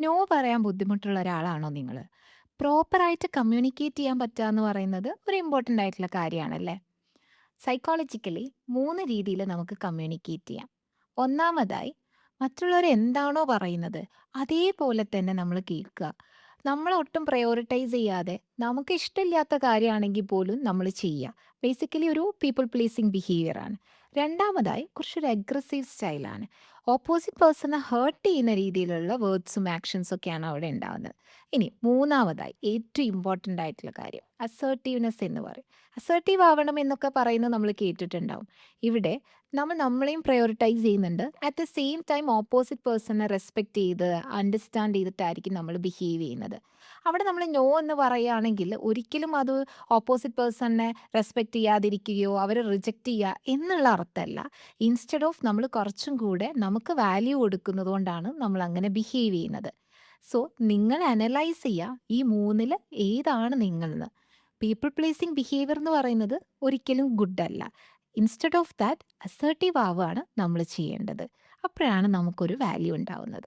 No പറയാൻ ബുദ്ധിമുട്ടുള്ള ഒരാളാണോ നിങ്ങള്? പ്രോപ്പറായിട്ട് കമ്മ്യൂണിക്കേറ്റ് ചെയ്യാൻ പറ്റാന്ന് പറയുന്നത് ഒരു ഇമ്പോർട്ടന്റ് ആയിട്ടുള്ള കാര്യമാണല്ലേ? സൈക്കോളജിക്കലി 3 രീതിയിൽ നമുക്ക് കമ്മ്യൂണിക്കേറ്റ് ചെയ്യാം. ഒന്നാമതായി മറ്റുള്ളവർ എന്താണോ പറയുന്നത് അതേപോലെ തന്നെ നമ്മൾ കേൾക്കുക. നമ്മൾ ഒട്ടും പ്രയോറിറ്റൈസ് ചെയ്യാതെ നമുക്ക് ഇഷ്ടമില്ലാത്ത കാര്യമാണെങ്കിൽ പോലും നമ്മൾ ചെയ്യുക. ബേസിക്കലി ഒരു പീപ്പിൾ പ്ലീസിങ് ബിഹേവിയർ ആണ്. രണ്ടാമതായി കുറച്ചൊരു അഗ്രസീവ് സ്റ്റൈലാണ്. ഓപ്പോസിറ്റ് പേഴ്സണെ ഹേർട്ട് ചെയ്യുന്ന രീതിയിലുള്ള വേർഡ്സും ആക്ഷൻസും ഒക്കെയാണ് അവിടെ ഉണ്ടാവുന്നത്. ഇനി മൂന്നാമതായി ഏറ്റവും ഇമ്പോർട്ടൻ്റ് ആയിട്ടുള്ള കാര്യം അസേർട്ടീവ്നെസ് എന്ന് പറയും. അസേർട്ടീവ് ആവണം എന്നൊക്കെ പറയുന്നത് നമ്മൾ കേട്ടിട്ടുണ്ടാവും. ഇവിടെ നമ്മൾ നമ്മളെയും പ്രയോറിറ്റൈസ് ചെയ്യുന്നുണ്ട്. At the same time opposite പേഴ്സണെ റെസ്പെക്ട് ചെയ്ത് അണ്ടർസ്റ്റാൻഡ് ചെയ്തിട്ടായിരിക്കും നമ്മൾ ബിഹേവ് ചെയ്യുന്നത്. അവിടെ നമ്മൾ നോ എന്ന് പറയുകയാണെങ്കിൽ ഒരിക്കലും അത് ഓപ്പോസിറ്റ് പേഴ്സണിനെ റെസ്പെക്ട് ചെയ്യാതിരിക്കുകയോ അവരെ റിജക്റ്റ് ചെയ്യുക എന്നുള്ള അർത്ഥമല്ല. ഇൻസ്റ്റെഡ് ഓഫ് നമ്മൾ കുറച്ചും കൂടെ നമുക്ക് വാല്യൂ കൊടുക്കുന്നത് കൊണ്ടാണ് നമ്മൾ അങ്ങനെ ബിഹേവ് ചെയ്യുന്നത്. സോ നിങ്ങൾ അനലൈസ് ചെയ്യുക ഈ മൂന്നിൽ ഏതാണ് നിങ്ങളെന്ന്. പീപ്പിൾ പ്ലീസിങ് ബിഹേവിയർ എന്ന് പറയുന്നത് ഒരിക്കലും ഗുഡ് അല്ല. ഇൻസ്റ്റെഡ് ഓഫ് ദാറ്റ് അസേർട്ടീവ് ആവുകയാണ് നമ്മൾ ചെയ്യേണ്ടത്. അപ്പോഴാണ് നമുക്കൊരു വാല്യൂ ഉണ്ടാവുന്നത്.